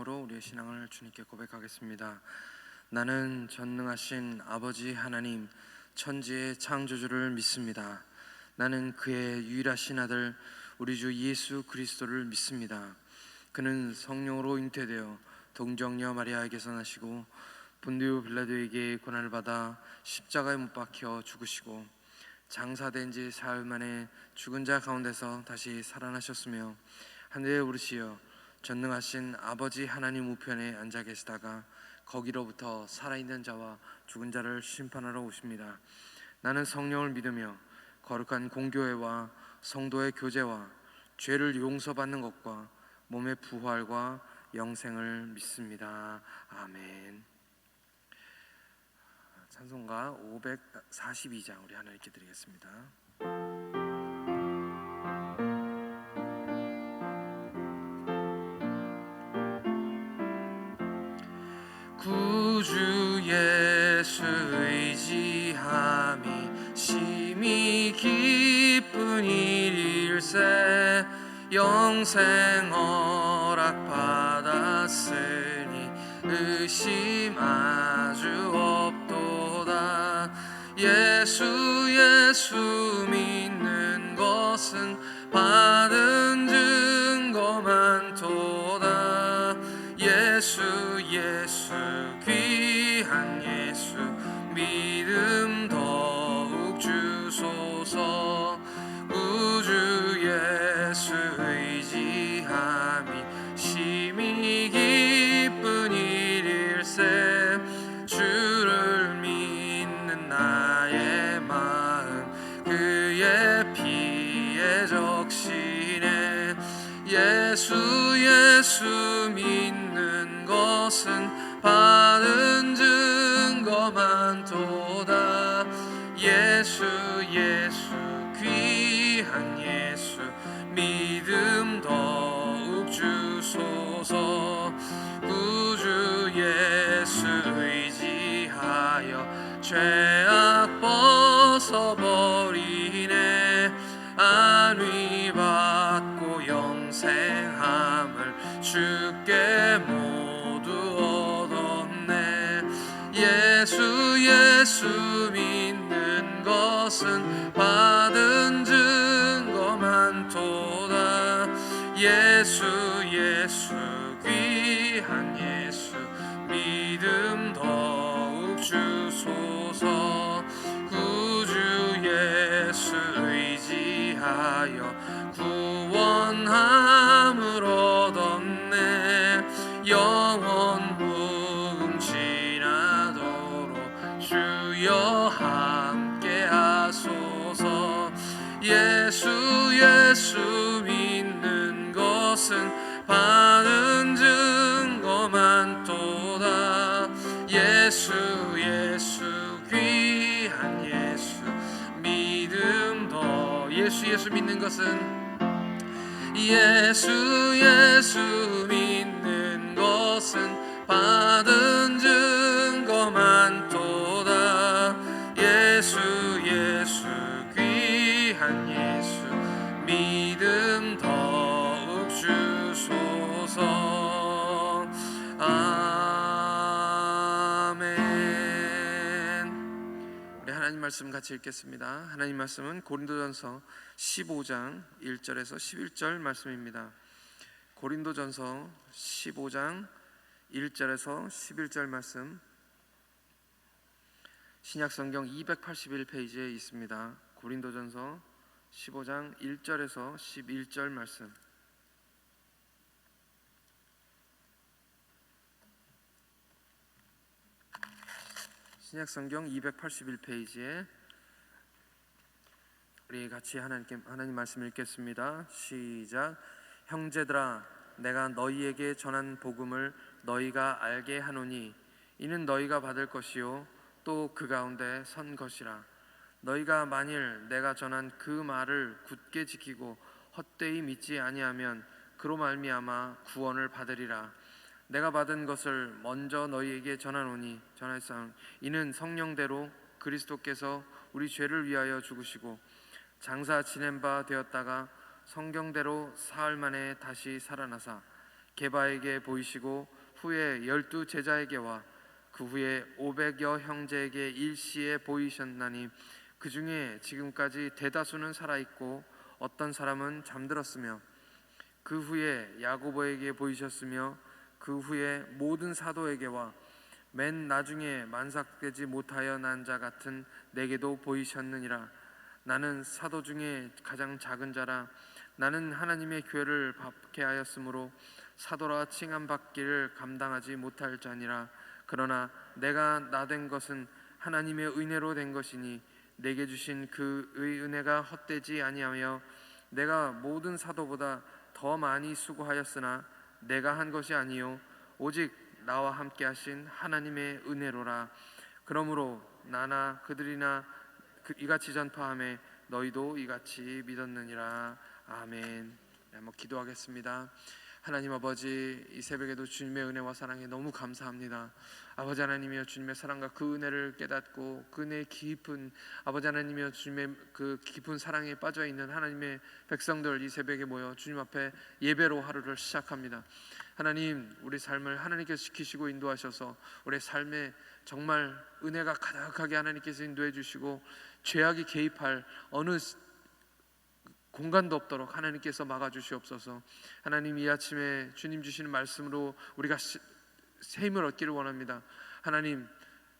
으로 우리의 신앙을 주님께 고백하겠습니다. 나는 전능하신 아버지 하나님, 천지의 창조주를 믿습니다. 나는 그의 유일하신 아들 우리 주 예수 그리스도를 믿습니다. 그는 성령으로 잉태되어 동정녀 마리아에게서 나시고 본디오 빌라도에게 고난을 받아 십자가에 못 박혀 죽으시고 장사된 지 사흘 만에 죽은 자 가운데서 다시 살아나셨으며 하늘에 오르시어 전능하신 아버지 하나님 우편에 앉아 계시다가 거기로부터 살아있는 자와 죽은 자를 심판하러 오십니다. 나는 성령을 믿으며 거룩한 공교회와 성도의 교제와 죄를 용서받는 것과 몸의 부활과 영생을 믿습니다. 아멘. 찬송가 542장 우리 하나님께 드리겠습니다. 구주 예수 의지함이 심히 기쁜 일일세. 영생 허락 받았으니 의심 아주 없도다. 예수 믿는 것은 받은 증거 많도다. 예수 귀한 예수 믿음 더욱 주소서. 구주 예수 의지함이 심히 기쁜 일일세. 주를 믿는 나의 마음 그의 피에 적시네. 예수 믿는 것은 받은 증거 많도다. 예수 귀한 예수 믿음 더욱 주소서. 구주 예수 의지하여 죄악 벗어버리네. 안위 받고 영생함을 주께 모두 얻었네. 예수 믿는 것은 받은 증거 많도다. 예수 귀한 예수 믿음 더욱 주소서. 구주 예수 의지하여 구원함을 얻었네. 영원 부흥 지나도록 주여 함께 하소서. 예수 믿는 것은 받은 증거 많도다. 예수 귀한 예수 믿음 더. 예수 믿는 것은 예수 믿는 것은 받은 증거 많도다. 예수 귀한 예수 믿음 더욱 주소서. 아멘. 우리 하나님 말씀 같이 읽겠습니다. 하나님 말씀은 고린도전서 15장 1절에서 11절 말씀입니다. 고린도전서 15장 1절에서 11절 말씀, 신약성경 281페이지에 있습니다. 고린도전서 15장 1절에서 11절 말씀. 신약성경 281페이지에 우리 같이 하나님 말씀 읽겠습니다. 시작. 형제들아, 내가 너희에게 전한 복음을 너희가 알게 하노니 이는 너희가 받을 것이요 또 그 가운데 선 것이라. 너희가 만일 내가 전한 그 말을 굳게 지키고 헛되이 믿지 아니하면 그로 말미암아 구원을 받으리라. 내가 받은 것을 먼저 너희에게 전하노니 이는 성령대로 그리스도께서 우리 죄를 위하여 죽으시고 장사 지낸 바 되었다가 성경대로 사흘 만에 다시 살아나사 게바에게 보이시고 후에 12제자에게와 그 후에 500여 형제에게 일시에 보이셨나니 그 중에 지금까지 대다수는 살아있고 어떤 사람은 잠들었으며 그 후에 야고보에게 보이셨으며 그 후에 모든 사도에게와 맨 나중에 만삭되지 못하여 난 자 같은 내게도 보이셨느니라. 나는 사도 중에 가장 작은 자라. 나는 하나님의 교회를 박해하였으므로 사도라 칭함받기를 감당하지 못할 자니라. 그러나 내가 나 된 것은 하나님의 은혜로 된 것이니 내게 주신 그의 은혜가 헛되지 아니하며 내가 모든 사도보다 더 많이 수고하였으나 내가 한 것이 아니요 오직 나와 함께 하신 하나님의 은혜로라. 그러므로 나나 그들이나 이같이 전파하며 너희도 이같이 믿었느니라. 아멘. 한번 기도하겠습니다. 하나님 아버지, 이 새벽에도 주님의 은혜와 사랑에 너무 감사합니다. 아버지 하나님이여, 주님의 사랑과 그 은혜를 깨닫고 그 은혜의 깊은, 아버지 하나님이여, 주님의 그 깊은 사랑에 빠져있는 하나님의 백성들 이 새벽에 모여 주님 앞에 예배로 하루를 시작합니다. 하나님, 우리 삶을 하나님께서 지키시고 인도하셔서 우리 삶에 정말 은혜가 가득하게 하나님께서 인도해 주시고 죄악이 개입할 어느 공간도 없도록 하나님께서 막아주시옵소서. 하나님, 이 아침에 주님 주시는 말씀으로 우리가 새 힘을 얻기를 원합니다. 하나님,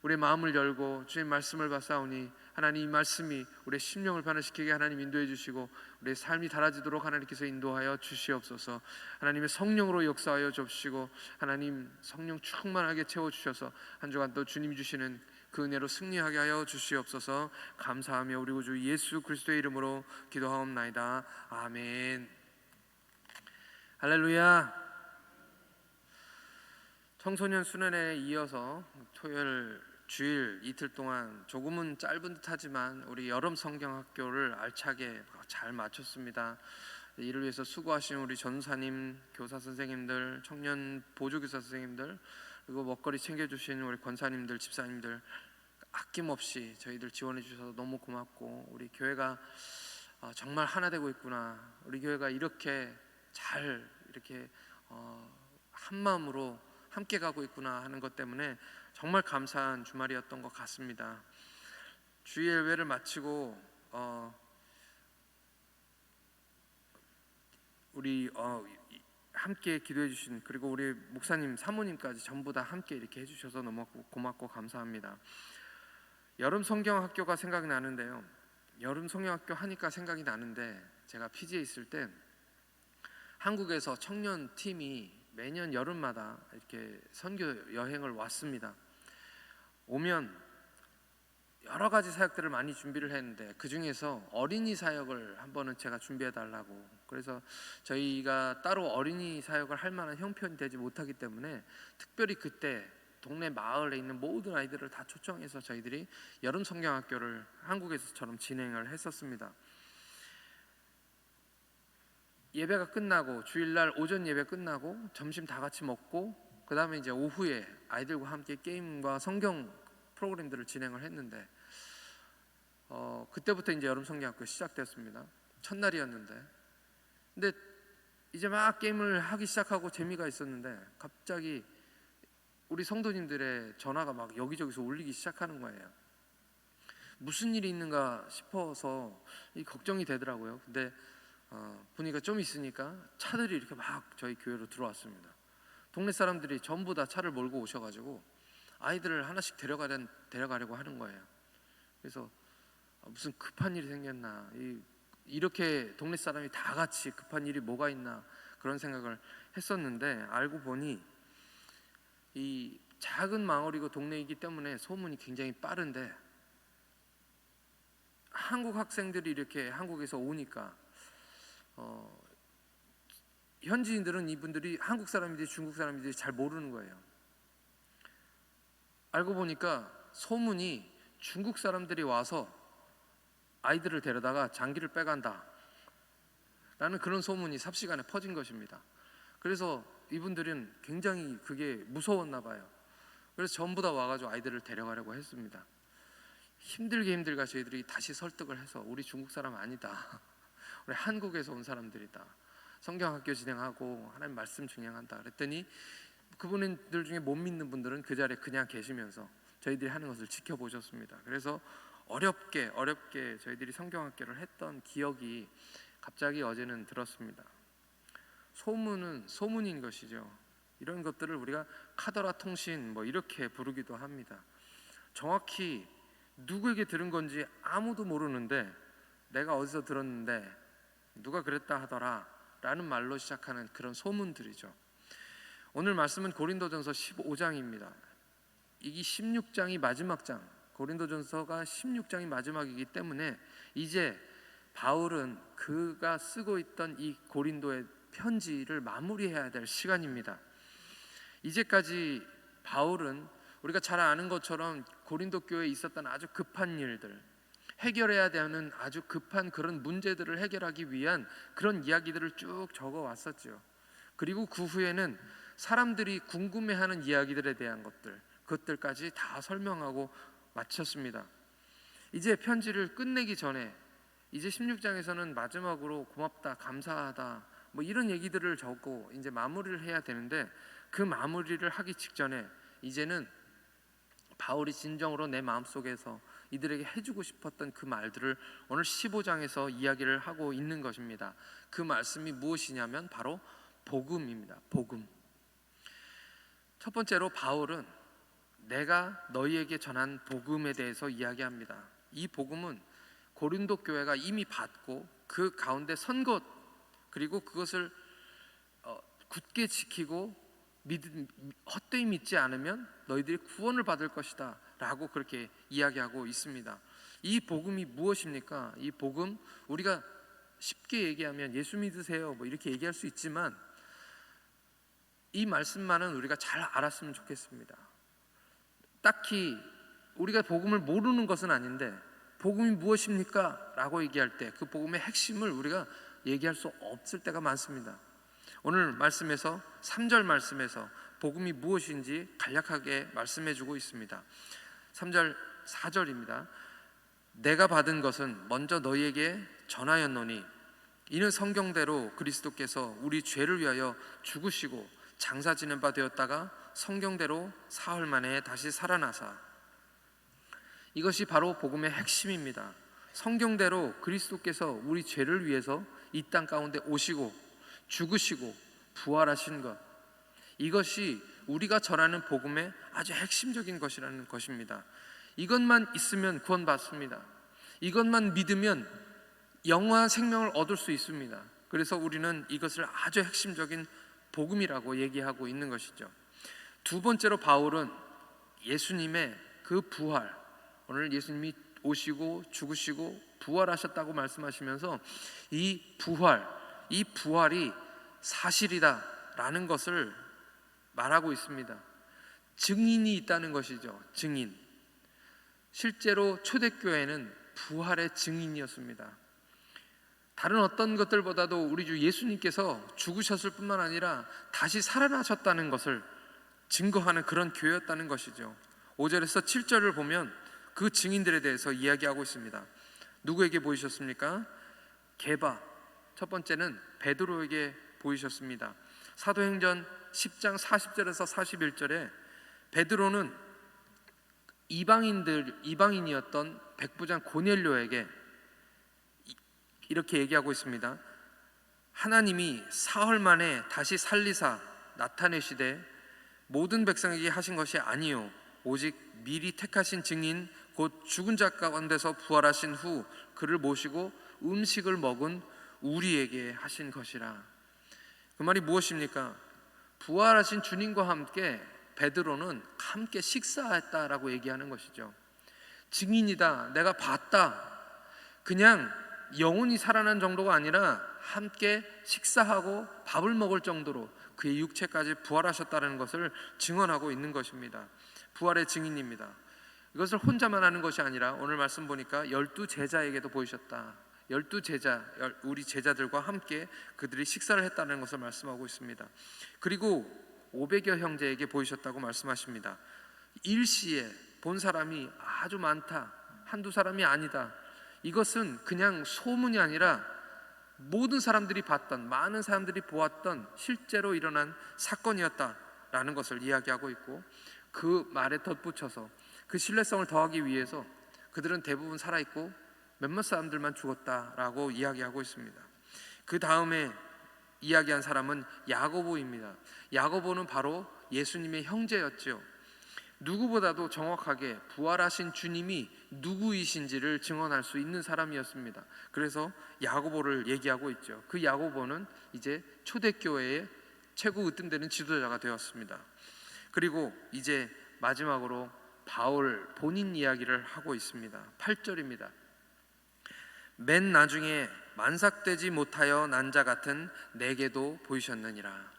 우리의 마음을 열고 주님 말씀을 받사오니 하나님, 이 말씀이 우리의 심령을 변화시키게 하나님 인도해 주시고 우리의 삶이 달라지도록 하나님께서 인도하여 주시옵소서. 하나님의 성령으로 역사하여 주시고 하나님 성령 충만하게 채워주셔서 한 주간 또 주님 주시는 그 은혜로 승리하게 하여 주시옵소서. 감사하며 우리 구주 예수 그리스도의 이름으로 기도하옵나이다. 아멘. 할렐루야. 청소년 수련회에 이어서 토요일 주일 이틀 동안 조금은 짧은 듯하지만 우리 여름 성경학교를 알차게 잘 마쳤습니다. 이를 위해서 수고하신 우리 전사님, 교사 선생님들, 청년 보조교사 선생님들, 그리고 먹거리 챙겨주신 우리 권사님들, 집사님들 아낌없이 저희들 지원해 주셔서 너무 고맙고, 우리 교회가 정말 하나 되고 있구나, 우리 교회가 이렇게 잘 이렇게 한 마음으로 함께 가고 있구나 하는 것 때문에 정말 감사한 주말이었던 것 같습니다. 주일 예배를 마치고 우리 함께 기도해 주신, 그리고 우리 목사님, 사모님까지 전부 다 함께 이렇게 해주셔서 너무 고맙고 감사합니다. 여름 성경학교가 생각이 나는데요, 여름 성경학교 하니까 생각이 나는데, 제가 피지에 있을 때 한국에서 청년 팀이 매년 여름마다 이렇게 선교 여행을 왔습니다. 오면 여러 가지 사역들을 많이 준비를 했는데 그 중에서 어린이 사역을 한 번은 제가 준비해 달라고, 그래서 저희가 따로 어린이 사역을 할 만한 형편이 되지 못하기 때문에 특별히 그때 동네 마을에 있는 모든 아이들을 다 초청해서 저희들이 여름 성경학교를 한국에서처럼 진행을 했었습니다. 예배가 끝나고, 주일날 오전 예배 끝나고 점심 다 같이 먹고 그 다음에 이제 오후에 아이들과 함께 게임과 성경 프로그램들을 진행을 했는데 그때부터 이제 여름 성경학교 시작됐습니다. 첫날이었는데, 근데 이제 막 게임을 하기 시작하고 재미가 있었는데 갑자기 우리 성도님들의 전화가 막 여기저기서 울리기 시작하는 거예요. 무슨 일이 있는가 싶어서 걱정이 되더라고요. 근데 보니까 좀 있으니까 차들이 이렇게 막 저희 교회로 들어왔습니다. 동네 사람들이 전부 다 차를 몰고 오셔가지고 아이들을 하나씩 데려가려고 하는 거예요. 그래서 무슨 급한 일이 생겼나, 이렇게 동네 사람이 다 같이 급한 일이 뭐가 있나 그런 생각을 했었는데, 알고 보니 이 작은 마을이고 동네이기 때문에 소문이 굉장히 빠른데, 한국 학생들이 이렇게 한국에서 오니까 현지인들은 이분들이 한국 사람인지 중국 사람인지 잘 모르는 거예요. 알고 보니까 소문이 중국 사람들이 와서 아이들을 데려다가 장기를 빼간다 라는 그런 소문이 삽시간에 퍼진 것입니다. 그래서 이분들은 굉장히 그게 무서웠나 봐요. 그래서 전부 다 와가지고 아이들을 데려가려고 했습니다. 힘들게 저희들이 다시 설득을 해서 우리 중국 사람 아니다, 우리 한국에서 온 사람들이다, 성경학교 진행하고 하나님 말씀 진행한다 그랬더니 그분들 중에 못 믿는 분들은 그 자리에 그냥 계시면서 저희들이 하는 것을 지켜보셨습니다. 그래서 어렵게 저희들이 성경학교를 했던 기억이 갑자기 어제는 들었습니다. 소문은 소문인 것이죠. 이런 것들을 우리가 카더라 통신 뭐 이렇게 부르기도 합니다. 정확히 누구에게 들은 건지 아무도 모르는데 내가 어디서 들었는데 누가 그랬다 하더라 라는 말로 시작하는 그런 소문들이죠. 오늘 말씀은 고린도전서 15장입니다. 이 16장이 마지막 장, 고린도전서가 16장이 마지막이기 때문에 이제 바울은 그가 쓰고 있던 이 고린도의 편지를 마무리해야 될 시간입니다. 이제까지 바울은 우리가 잘 아는 것처럼 고린도 교회에 있었던 아주 급한 일들, 해결해야 되는 아주 급한 그런 문제들을 해결하기 위한 그런 이야기들을 쭉 적어 왔었죠. 그리고 그 후에는 사람들이 궁금해하는 이야기들에 대한 그것들까지 다 설명하고 마쳤습니다. 이제 편지를 끝내기 전에 이제 16장에서는 마지막으로 고맙다, 감사하다 뭐 이런 얘기들을 적고 이제 마무리를 해야 되는데 그 마무리를 하기 직전에 이제는 바울이 진정으로 내 마음속에서 이들에게 해주고 싶었던 그 말들을 오늘 15장에서 이야기를 하고 있는 것입니다. 그 말씀이 무엇이냐면 바로 복음입니다. 복음. 첫 번째로 바울은 내가 너희에게 전한 복음에 대해서 이야기합니다. 이 복음은 고린도 교회가 이미 받고 그 가운데 선 것, 그리고 그것을 굳게 지키고 헛되이 믿지 않으면 너희들이 구원을 받을 것이다 라고 그렇게 이야기하고 있습니다. 이 복음이 무엇입니까? 이 복음, 우리가 쉽게 얘기하면 예수 믿으세요 뭐 이렇게 얘기할 수 있지만 이 말씀만은 우리가 잘 알았으면 좋겠습니다. 딱히 우리가 복음을 모르는 것은 아닌데 복음이 무엇입니까? 라고 얘기할 때 그 복음의 핵심을 우리가 얘기할 수 없을 때가 많습니다. 오늘 말씀에서 3절 말씀에서 복음이 무엇인지 간략하게 말씀해 주고 있습니다. 3절 4절입니다. 내가 받은 것은 먼저 너희에게 전하였노니 이는 성경대로 그리스도께서 우리 죄를 위하여 죽으시고 장사 지낸 바 되었다가 성경대로 사흘 만에 다시 살아나사. 이것이 바로 복음의 핵심입니다. 성경대로 그리스도께서 우리 죄를 위해서 이 땅 가운데 오시고 죽으시고 부활하신 것, 이것이 우리가 전하는 복음의 아주 핵심적인 것이라는 것입니다. 이것만 있으면 구원받습니다. 이것만 믿으면 영원한 생명을 얻을 수 있습니다. 그래서 우리는 이것을 아주 핵심적인 복음이라고 얘기하고 있는 것이죠. 두 번째로 바울은 예수님의 그 부활, 오늘 예수님이 오시고 죽으시고 부활하셨다고 말씀하시면서 이 부활이 사실이다 라는 것을 말하고 있습니다. 증인이 있다는 것이죠. 증인. 실제로 초대교회는 부활의 증인이었습니다. 다른 어떤 것들보다도 우리 주 예수님께서 죽으셨을 뿐만 아니라 다시 살아나셨다는 것을 증거하는 그런 교회였다는 것이죠. 5절에서 7절을 보면 그 증인들에 대해서 이야기하고 있습니다. 누구에게 보이셨습니까? 게바, 첫 번째는 베드로에게 보이셨습니다. 사도행전 10장 40절에서 41절에 베드로는 이방인이었던 백부장 고넬료에게 이렇게 얘기하고 있습니다. 하나님이 사흘 만에 다시 살리사 나타내시되 모든 백성에게 하신 것이 아니요 오직 미리 택하신 증인 곧 죽은 자 가운데서 부활하신 후 그를 모시고 음식을 먹은 우리에게 하신 것이라. 그 말이 무엇입니까? 부활하신 주님과 함께 베드로는 함께 식사했다라고 얘기하는 것이죠. 증인이다, 내가 봤다, 그냥 영혼이 살아난 정도가 아니라 함께 식사하고 밥을 먹을 정도로 그의 육체까지 부활하셨다는 것을 증언하고 있는 것입니다. 부활의 증인입니다. 이것을 혼자만 하는 것이 아니라 오늘 말씀 보니까 12제자에게도 보이셨다. 12제자, 우리 제자들과 함께 그들이 식사를 했다는 것을 말씀하고 있습니다. 그리고 500여 형제에게 보이셨다고 말씀하십니다. 일시에 본 사람이 아주 많다, 한두 사람이 아니다. 이것은 그냥 소문이 아니라 모든 사람들이 봤던, 많은 사람들이 보았던 실제로 일어난 사건이었다라는 것을 이야기하고 있고, 그 말에 덧붙여서 그 신뢰성을 더하기 위해서 그들은 대부분 살아있고 몇몇 사람들만 죽었다라고 이야기하고 있습니다. 그 다음에 이야기한 사람은 야고보입니다. 야고보는 바로 예수님의 형제였죠. 누구보다도 정확하게 부활하신 주님이 누구이신지를 증언할 수 있는 사람이었습니다. 그래서 야고보를 얘기하고 있죠. 그 야고보는 이제 초대교회의 최고 으뜸되는 지도자가 되었습니다. 그리고 이제 마지막으로 바울 본인 이야기를 하고 있습니다. 8절입니다. 맨 나중에 만삭되지 못하여 난 자 같은 내게도 보이셨느니라.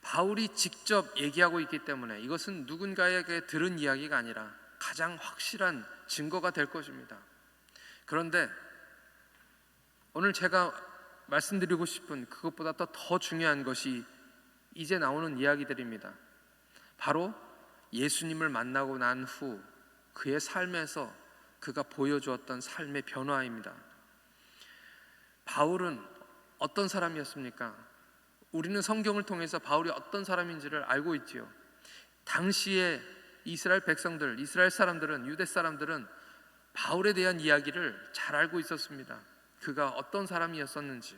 바울이 직접 얘기하고 있기 때문에 이것은 누군가에게 들은 이야기가 아니라 가장 확실한 증거가 될 것입니다. 그런데 오늘 제가 말씀드리고 싶은 그것보다 더 중요한 것이 이제 나오는 이야기들입니다. 바로 예수님을 만나고 난 후 그의 삶에서 그가 보여주었던 삶의 변화입니다. 바울은 어떤 사람이었습니까? 우리는 성경을 통해서 바울이 어떤 사람인지를 알고 있지요. 당시에 이스라엘 백성들, 이스라엘 사람들은, 유대 사람들은 바울에 대한 이야기를 잘 알고 있었습니다. 그가 어떤 사람이었었는지,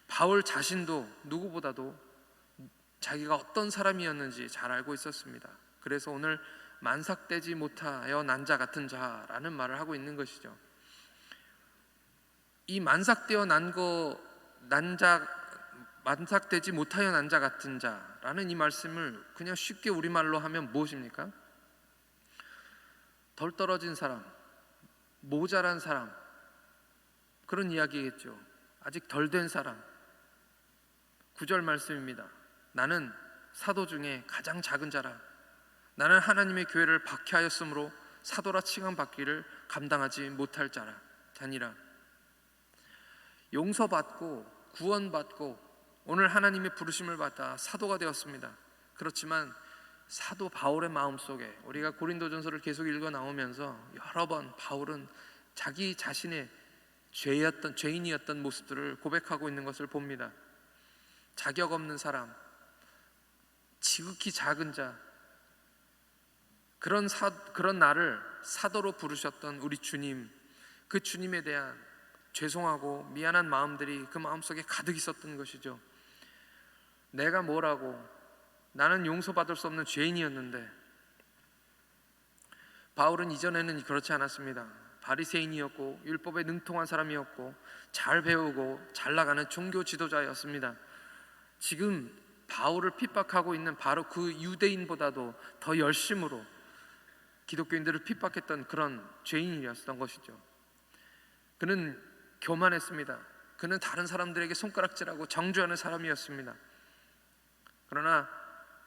바울 자신도 누구보다도 자기가 어떤 사람이었는지 잘 알고 있었습니다. 그래서 오늘 만삭되지 못하여 난 자 같은 자라는 말을 하고 있는 것이죠. 이 만삭되어 만삭되지 못하여 난 자 같은 자라는 이 말씀을 그냥 쉽게 우리말로 하면 무엇입니까? 덜 떨어진 사람, 모자란 사람, 그런 이야기겠죠. 아직 덜 된 사람. 9절 말씀입니다. 나는 사도 중에 가장 작은 자라. 나는 하나님의 교회를 박해하였으므로 사도라 칭함받기를 감당하지 못할 자니라. 용서받고 구원받고 오늘 하나님의 부르심을 받아 사도가 되었습니다. 그렇지만 사도 바울의 마음속에 우리가 고린도전서를 계속 읽어 나오면서 여러 번 바울은 자기 자신의 죄인이었던 모습들을 고백하고 있는 것을 봅니다. 자격 없는 사람, 지극히 작은 자, 그런 나를 사도로 부르셨던 우리 주님, 그 주님에 대한 죄송하고 미안한 마음들이 그 마음속에 가득 있었던 것이죠. 내가 뭐라고, 나는 용서받을 수 없는 죄인이었는데, 바울은 이전에는 그렇지 않았습니다. 바리새인이었고 율법에 능통한 사람이었고 잘 배우고 잘 나가는 종교 지도자였습니다. 지금 바울을 핍박하고 있는 바로 그 유대인보다도 더 열심으로 기독교인들을 핍박했던 그런 죄인이었던 것이죠. 그는 교만했습니다. 그는 다른 사람들에게 손가락질하고 정죄하는 사람이었습니다. 그러나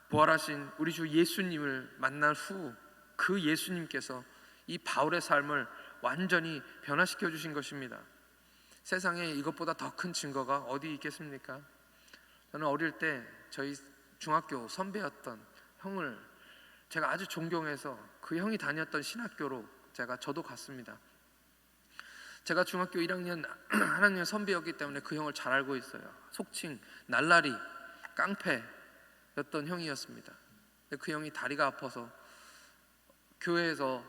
부활하신 우리 주 예수님을 만난 후 그 예수님께서 이 바울의 삶을 완전히 변화시켜 주신 것입니다. 세상에 이것보다 더 큰 증거가 어디 있겠습니까? 저는 어릴 때 저희 중학교 선배였던 형을 제가 아주 존경해서 그 형이 다녔던 신학교로 저도 갔습니다. 제가 중학교 1학년 한 학년 선배였기 때문에 그 형을 잘 알고 있어요. 속칭 날라리, 깡패였던 형이었습니다. 그 형이 다리가 아파서 교회에서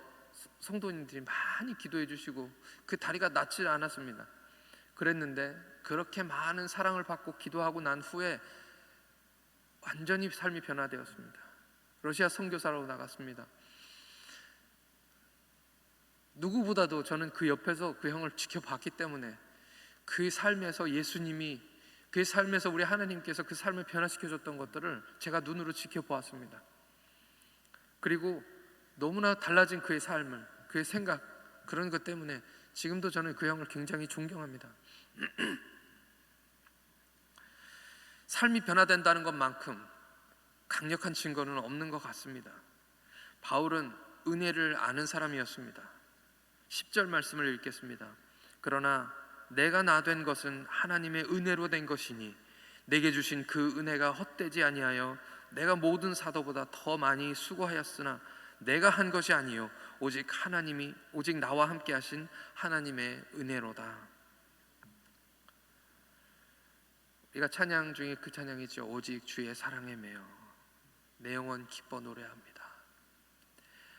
성도님들이 많이 기도해 주시고 그 다리가 낫지 않았습니다. 그랬는데 그렇게 많은 사랑을 받고 기도하고 난 후에 완전히 삶이 변화되었습니다. 러시아 선교사로 나갔습니다. 누구보다도 저는 그 옆에서 그 형을 지켜봤기 때문에 그 삶에서 예수님이, 그 삶에서 우리 하나님께서 그 삶을 변화시켜줬던 것들을 제가 눈으로 지켜보았습니다. 그리고 너무나 달라진 그의 삶을, 그의 생각, 그런 것 때문에 지금도 저는 그 형을 굉장히 존경합니다. 삶이 변화된다는 것만큼 강력한 증거는 없는 것 같습니다. 바울은 은혜를 아는 사람이었습니다. 10절 말씀을 읽겠습니다. 그러나 내가 나 된 것은 하나님의 은혜로 된 것이니 내게 주신 그 은혜가 헛되지 아니하여 내가 모든 사도보다 더 많이 수고하였으나 내가 한 것이 아니요 오직 나와 함께 하신 하나님의 은혜로다. 우리가 찬양 중에 그 찬양이죠. 오직 주의 사랑에 매여 내 영혼 기뻐 노래합니다.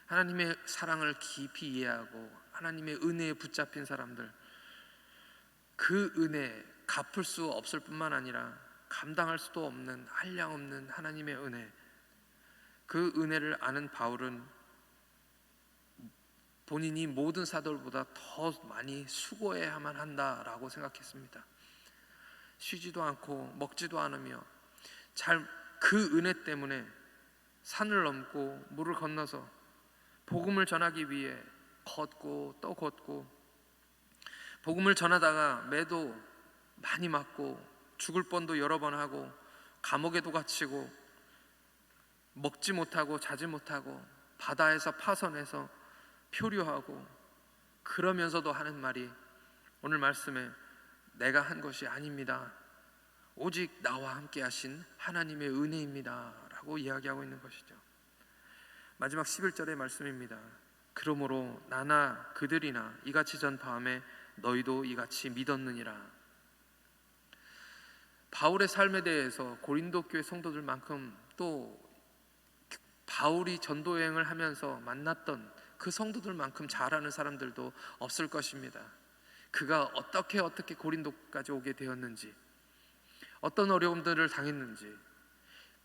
하나님의 사랑을 깊이 이해하고 하나님의 은혜에 붙잡힌 사람들, 그 은혜 갚을 수 없을 뿐만 아니라 감당할 수도 없는 한량없는 하나님의 은혜, 그 은혜를 아는 바울은 본인이 모든 사도들보다 더 많이 수고해야만 한다라고 생각했습니다. 쉬지도 않고 먹지도 않으며 그 은혜 때문에 산을 넘고 물을 건너서 복음을 전하기 위해 걷고 또 걷고, 복음을 전하다가 매도 많이 맞고 죽을 뻔도 여러 번 하고 감옥에도 갇히고 먹지 못하고 자지 못하고 바다에서 파선해서 표류하고, 그러면서도 하는 말이 오늘 말씀에 내가 한 것이 아닙니다, 오직 나와 함께 하신 하나님의 은혜입니다 라고 이야기하고 있는 것이죠. 마지막 11절의 말씀입니다. 그러므로 나나 그들이나 이같이 전파하매 너희도 이같이 믿었느니라. 바울의 삶에 대해서 고린도 교회 성도들만큼 또 바울이 전도 여행을 하면서 만났던 그 성도들만큼 잘 아는 사람들도 없을 것입니다. 그가 어떻게 고린도까지 오게 되었는지, 어떤 어려움들을 당했는지,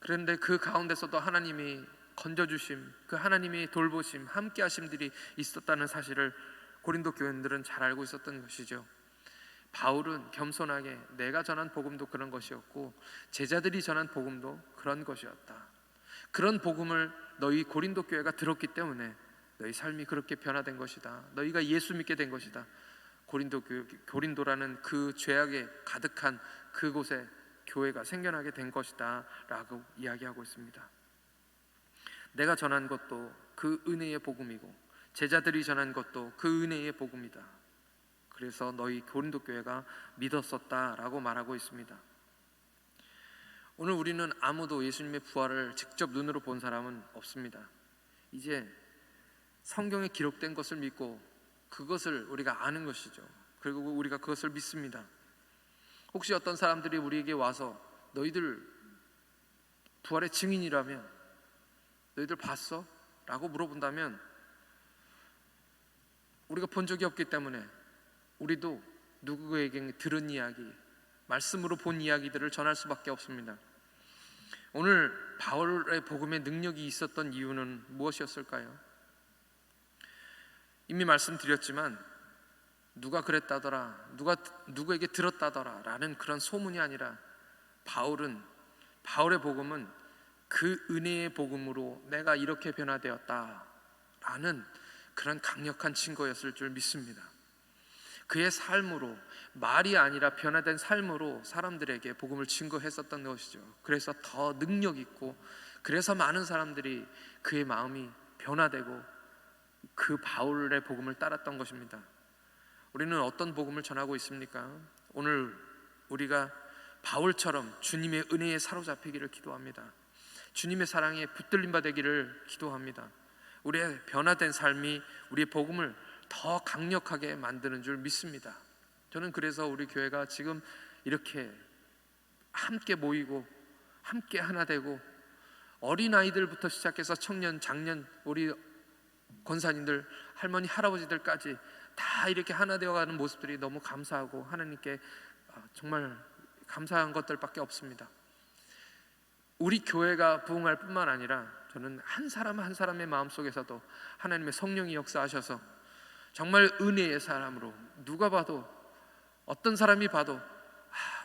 그런데 그 가운데서도 하나님이 건져주심, 그 하나님이 돌보심, 함께 하심들이 있었다는 사실을 고린도 교인들은 잘 알고 있었던 것이죠. 바울은 겸손하게 내가 전한 복음도 그런 것이었고 제자들이 전한 복음도 그런 것이었다, 그런 복음을 너희 고린도 교회가 들었기 때문에 너희 삶이 그렇게 변화된 것이다, 너희가 예수 믿게 된 것이다, 고린도라는 그 죄악에 가득한 그곳에 교회가 생겨나게 된 것이다 라고 이야기하고 있습니다. 내가 전한 것도 그 은혜의 복음이고 제자들이 전한 것도 그 은혜의 복음이다, 그래서 너희 고린도 교회가 믿었었다라고 말하고 있습니다. 오늘 우리는 아무도 예수님의 부활을 직접 눈으로 본 사람은 없습니다. 이제 성경에 기록된 것을 믿고 그것을 우리가 아는 것이죠. 그리고 우리가 그것을 믿습니다. 혹시 어떤 사람들이 우리에게 와서 너희들 부활의 증인이라면 너희들 봤어? 라고 물어본다면 우리가 본 적이 없기 때문에 우리도 누구에게 들은 이야기, 말씀으로 본 이야기들을 전할 수밖에 없습니다. 오늘 바울의 복음에 능력이 있었던 이유는 무엇이었을까요? 이미 말씀드렸지만 누가 그랬다더라, 누구에게 들었다더라 라는 그런 소문이 아니라 바울의 복음은 그 은혜의 복음으로 내가 이렇게 변화되었다 라는 그런 강력한 증거였을 줄 믿습니다. 그의 삶으로, 말이 아니라 변화된 삶으로 사람들에게 복음을 증거했었던 것이죠. 그래서 더 능력 있고, 그래서 많은 사람들이 그의 마음이 변화되고 그 바울의 복음을 따랐던 것입니다. 우리는 어떤 복음을 전하고 있습니까? 오늘 우리가 바울처럼 주님의 은혜에 사로잡히기를 기도합니다. 주님의 사랑에 붙들림 받기를 기도합니다. 우리의 변화된 삶이 우리의 복음을 더 강력하게 만드는 줄 믿습니다. 저는 그래서 우리 교회가 지금 이렇게 함께 모이고 함께 하나 되고, 어린아이들부터 시작해서 청년, 장년, 우리 권사님들, 할머니, 할아버지들까지 다 이렇게 하나 되어가는 모습들이 너무 감사하고 하나님께 정말 감사한 것들밖에 없습니다. 우리 교회가 부흥할 뿐만 아니라 저는 한 사람 한 사람의 마음속에서도 하나님의 성령이 역사하셔서 정말 은혜의 사람으로, 누가 봐도, 어떤 사람이 봐도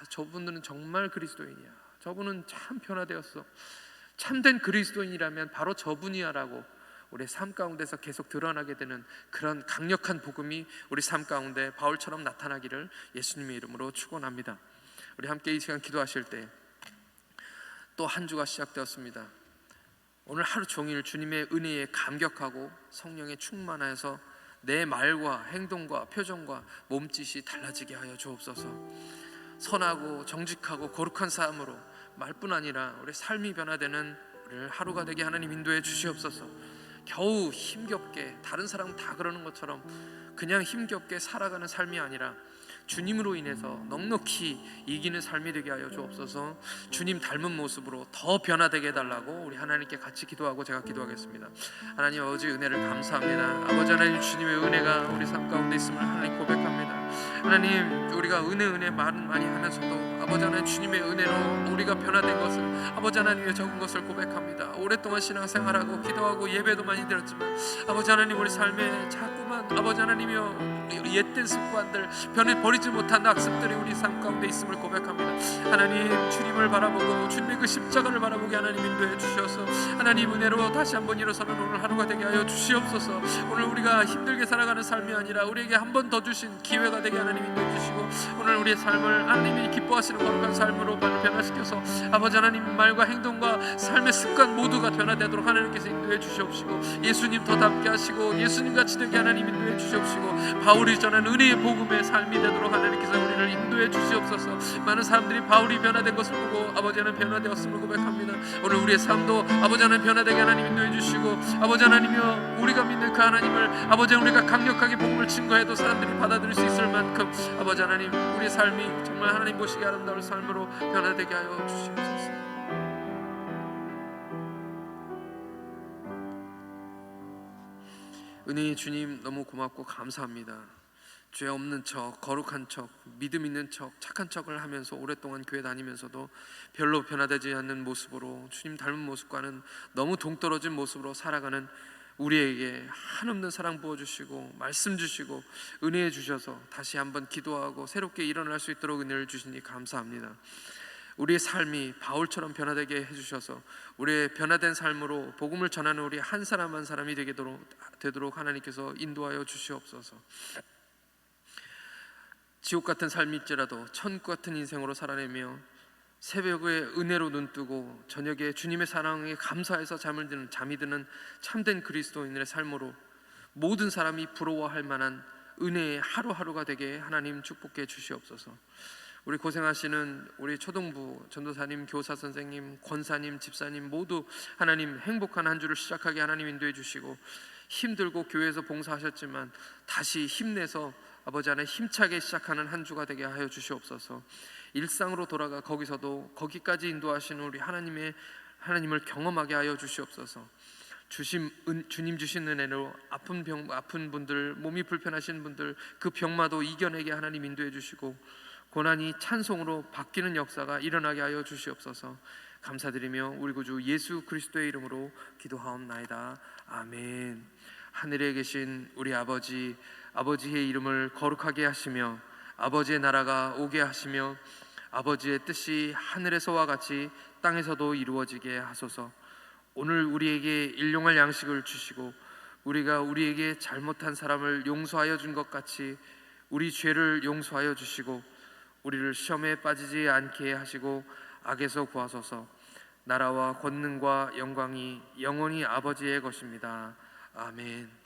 저분은 정말 그리스도인이야, 저분은 참 변화되었어, 참된 그리스도인이라면 바로 저분이야 라고 우리의 삶 가운데서 계속 드러나게 되는 그런 강력한 복음이 우리 삶 가운데 바울처럼 나타나기를 예수님의 이름으로 축원합니다. 우리 함께 이 시간 기도하실 때 또 한 주가 시작되었습니다. 오늘 하루 종일 주님의 은혜에 감격하고 성령에 충만하여서 내 말과 행동과 표정과 몸짓이 달라지게 하여 주옵소서. 선하고 정직하고 거룩한 삶으로 말뿐 아니라 우리 삶이 변화되는 우리 하루가 되게 하나님 인도해 주시옵소서. 겨우 힘겹게, 다른 사람 다 그러는 것처럼 그냥 힘겹게 살아가는 삶이 아니라 주님으로 인해서 넉넉히 이기는 삶이 되게 하여 주옵소서. 주님 닮은 모습으로 더 변화되게 해달라고 우리 하나님께 같이 기도하고 제가 기도하겠습니다. 하나님 아버지 은혜를 감사합니다. 아버지 하나님 주님의 은혜가 우리 삶 가운데 있음을 하나님 고백합니다. 하나님 우리가 은혜 말은 많이 하면서도 아버지 하나님 주님의 은혜로 우리가 변화된 것을 아버지 하나님의 적은 것을 고백합니다. 오랫동안 신앙생활하고 기도하고 예배도 많이 드렸지만 아버지 하나님 우리 삶에 자꾸만 아버지 하나님이여 옛된 습관들 버리지 못한 악습들이 우리 삶 가운데 있음을 고백합니다. 하나님 주님을 바라보고 주님의 그 십자가를 바라보게 하나님 인도해 주셔서 하나님 은혜로 다시 한번 일어서는 오늘 하루가 되게 하여 주시옵소서. 오늘 우리가 힘들게 살아가는 삶이 아니라 우리에게 한 번 더 주신 기회가 되게 하나님 인도해 주시고 오늘 우리의 삶을 하나님이 기뻐하시는 거룩한 삶으로 변화시켜서 아버지 하나님 말과 행동과 삶의 습관 모두가 변화되도록 하나님께서 인도해 주시옵시고 예수님 더 닮게 하시고 예수님같이 되게 하나님 인도해 주시옵시고 바울이 전한 은혜의 복음의 삶이 되도록 하나님께서 우리를 인도해 주시옵소서. 많은 사람들이 바울이 변화된 것을 보고 아버지 하나님 변화되었음을 고백합니다. 오늘 우리의 삶도 아버지 하나님 변화되게 하나님 인도해 주시고 아버지 하나님이여 우리가 믿는 그 하나님을 아버지 우리가 강력하게 복음을 증거해도 사람들이 받아들일 수 있을 만큼 아버지 하나님 우리의 삶이 정말 하나님 보시기에 아름다운 삶으로 변화되게 하여 주시옵소서. 은혜의 주님 너무 고맙고 감사합니다. 죄 없는 척, 거룩한 척, 믿음 있는 척, 착한 척을 하면서 오랫동안 교회 다니면서도 별로 변화되지 않는 모습으로 주님 닮은 모습과는 너무 동떨어진 모습으로 살아가는 우리에게 한없는 사랑 부어주시고 말씀 주시고 은혜해 주셔서 다시 한번 기도하고 새롭게 일어날 수 있도록 은혜를 주시니 감사합니다. 우리의 삶이 바울처럼 변화되게 해주셔서 우리의 변화된 삶으로 복음을 전하는 우리 한 사람 한 사람이 되도록 하나님께서 인도하여 주시옵소서. 지옥 같은 삶일지라도 천국 같은 인생으로 살아내며 새벽에 은혜로 눈뜨고 저녁에 주님의 사랑에 감사해서 잠이 드는 참된 그리스도인의 삶으로 모든 사람이 부러워할 만한 은혜의 하루하루가 되게 하나님 축복해 주시옵소서. 우리 고생하시는 우리 초등부 전도사님, 교사 선생님, 권사님, 집사님 모두 하나님 행복한 한 주를 시작하게 하나님 인도해 주시고 힘들고 교회에서 봉사하셨지만 다시 힘내서 아버지 안에 힘차게 시작하는 한 주가 되게 하여 주시옵소서. 일상으로 돌아가 거기서도 거기까지 인도하시는 우리 하나님을 경험하게 하여 주시옵소서. 주님 주신 은혜로 아픈 분들, 몸이 불편하신 분들 그 병마도 이겨내게 하나님 인도해 주시고 고난이 찬송으로 바뀌는 역사가 일어나게 하여 주시옵소서. 감사드리며 우리 구주 예수 그리스도의 이름으로 기도하옵나이다. 아멘. 하늘에 계신 우리 아버지의 이름을 거룩하게 하시며 아버지의 나라가 오게 하시며 아버지의 뜻이 하늘에서와 같이 땅에서도 이루어지게 하소서. 오늘 우리에게 일용할 양식을 주시고 우리가 우리에게 잘못한 사람을 용서하여 준 것 같이 우리 죄를 용서하여 주시고 우리를 시험에 빠지지 않게 하시고 악에서 구하소서. 나라와 권능과 영광이 영원히 아버지의 것입니다. 아멘.